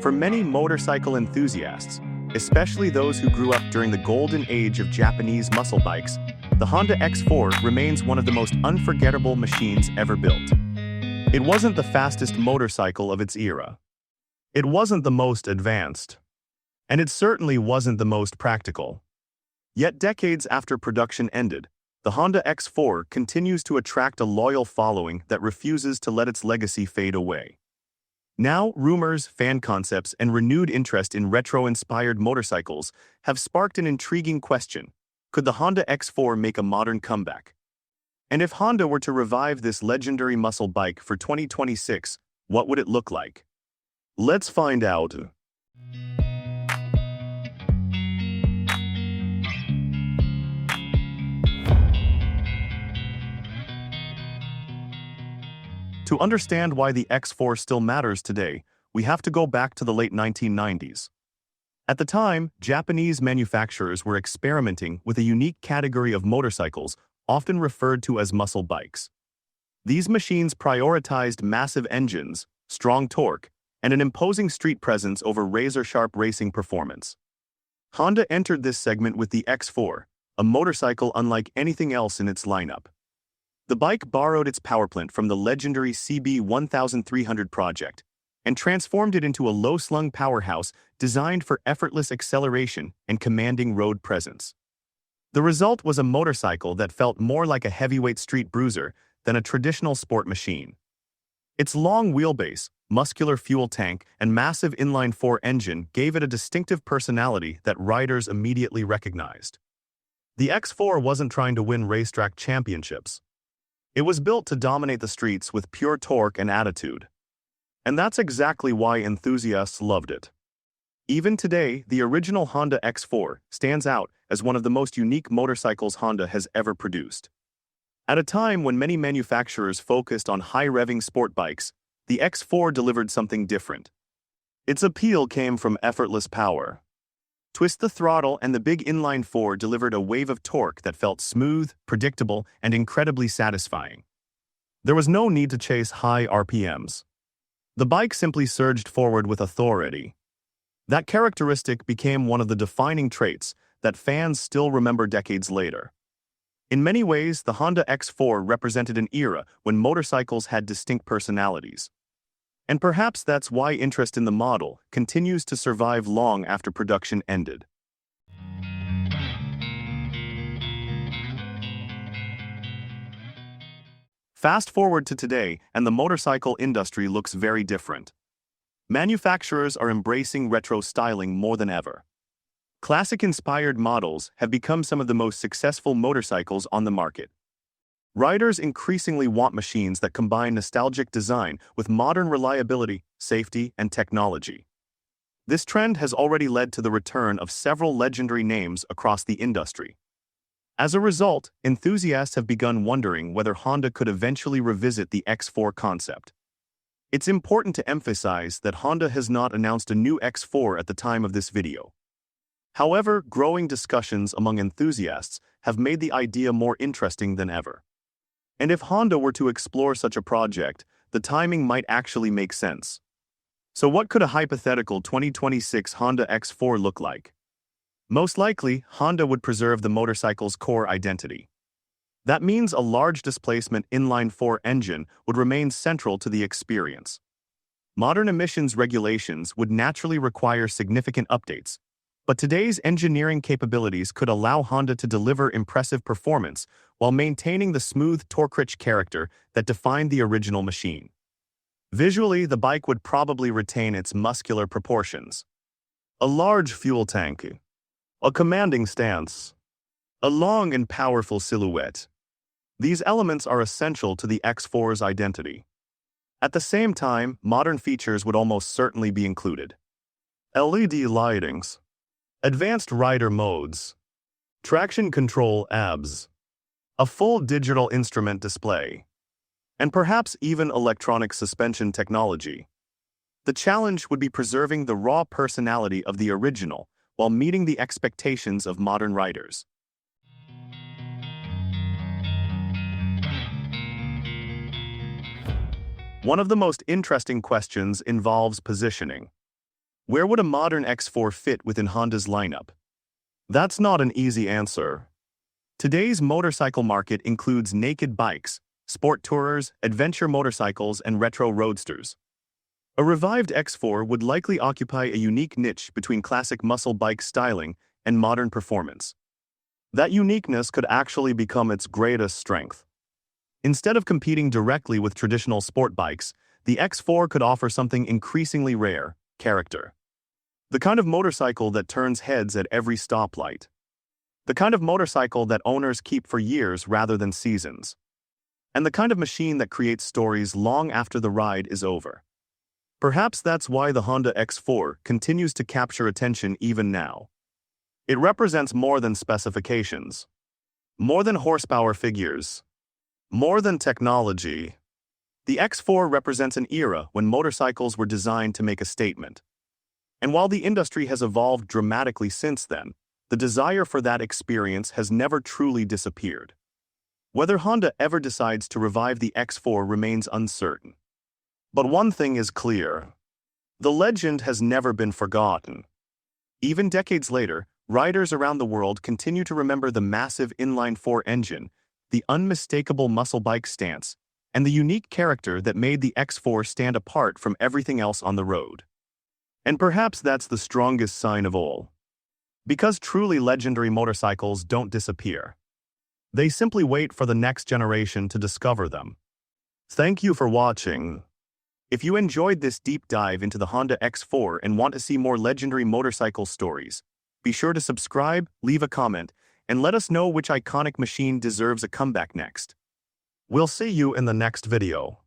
For many motorcycle enthusiasts, especially those who grew up during the golden age of Japanese muscle bikes, the Honda X4 remains one of the most unforgettable machines ever built. It wasn't the fastest motorcycle of its era. It wasn't the most advanced. And it certainly wasn't the most practical. Yet decades after production ended, the Honda X4 continues to attract a loyal following that refuses to let its legacy fade away. Now, rumors, fan concepts, and renewed interest in retro-inspired motorcycles have sparked an intriguing question. Could the Honda X4 make a modern comeback? And if Honda were to revive this legendary muscle bike for 2026, what would it look like? Let's find out. To understand why the X4 still matters today, we have to go back to the late 1990s. At the time, Japanese manufacturers were experimenting with a unique category of motorcycles, often referred to as muscle bikes. These machines prioritized massive engines, strong torque, and an imposing street presence over razor-sharp racing performance. Honda entered this segment with the X4, a motorcycle unlike anything else in its lineup. The bike borrowed its powerplant from the legendary CB1300 project and transformed it into a low-slung powerhouse designed for effortless acceleration and commanding road presence. The result was a motorcycle that felt more like a heavyweight street bruiser than a traditional sport machine. Its long wheelbase, muscular fuel tank, and massive inline-4 engine gave it a distinctive personality that riders immediately recognized. The X4 wasn't trying to win racetrack championships. It was built to dominate the streets with pure torque and attitude. And that's exactly why enthusiasts loved it. Even today, the original Honda X4 stands out as one of the most unique motorcycles Honda has ever produced. At a time when many manufacturers focused on high-revving sport bikes, the X4 delivered something different. Its appeal came from effortless power. Twist the throttle and the big inline-4 delivered a wave of torque that felt smooth, predictable, and incredibly satisfying. There was no need to chase high RPMs. The bike simply surged forward with authority. That characteristic became one of the defining traits that fans still remember decades later. In many ways, the Honda X4 represented an era when motorcycles had distinct personalities. And perhaps that's why interest in the model continues to survive long after production ended. Fast forward to today, and the motorcycle industry looks very different. Manufacturers are embracing retro styling more than ever. Classic-inspired models have become some of the most successful motorcycles on the market. Riders increasingly want machines that combine nostalgic design with modern reliability, safety, and technology. This trend has already led to the return of several legendary names across the industry. As a result, enthusiasts have begun wondering whether Honda could eventually revisit the X4 concept. It's important to emphasize that Honda has not announced a new X4 at the time of this video. However, growing discussions among enthusiasts have made the idea more interesting than ever. And if Honda were to explore such a project, the timing might actually make sense. So what could a hypothetical 2026 Honda X4 look like? Most likely, Honda would preserve the motorcycle's core identity. That means a large displacement inline-4 engine would remain central to the experience. Modern emissions regulations would naturally require significant updates, but today's engineering capabilities could allow Honda to deliver impressive performance while maintaining the smooth, torque-rich character that defined the original machine. Visually, the bike would probably retain its muscular proportions. A large fuel tank, a commanding stance, a long and powerful silhouette. These elements are essential to the X4's identity. At the same time, modern features would almost certainly be included. LED lightings, advanced rider modes, traction control ABS, a full digital instrument display, and perhaps even electronic suspension technology. The challenge would be preserving the raw personality of the original while meeting the expectations of modern riders. One of the most interesting questions involves positioning. Where would a modern X4 fit within Honda's lineup? That's not an easy answer. Today's motorcycle market includes naked bikes, sport tourers, adventure motorcycles, and retro roadsters. A revived X4 would likely occupy a unique niche between classic muscle bike styling and modern performance. That uniqueness could actually become its greatest strength. Instead of competing directly with traditional sport bikes, the X4 could offer something increasingly rare: character. The kind of motorcycle that turns heads at every stoplight. The kind of motorcycle that owners keep for years rather than seasons. And the kind of machine that creates stories long after the ride is over. Perhaps that's why the Honda X4 continues to capture attention even now. It represents more than specifications, more than horsepower figures, more than technology. The X4 represents an era when motorcycles were designed to make a statement. And while the industry has evolved dramatically since then, the desire for that experience has never truly disappeared. Whether Honda ever decides to revive the X4 remains uncertain. But one thing is clear: the legend has never been forgotten. Even decades later, riders around the world continue to remember the massive inline-4 engine, the unmistakable muscle bike stance, and the unique character that made the X4 stand apart from everything else on the road. And perhaps that's the strongest sign of all. Because truly legendary motorcycles don't disappear. They simply wait for the next generation to discover them. Thank you for watching. If you enjoyed this deep dive into the Honda X4 and want to see more legendary motorcycle stories, be sure to subscribe, leave a comment, and let us know which iconic machine deserves a comeback next. We'll see you in the next video.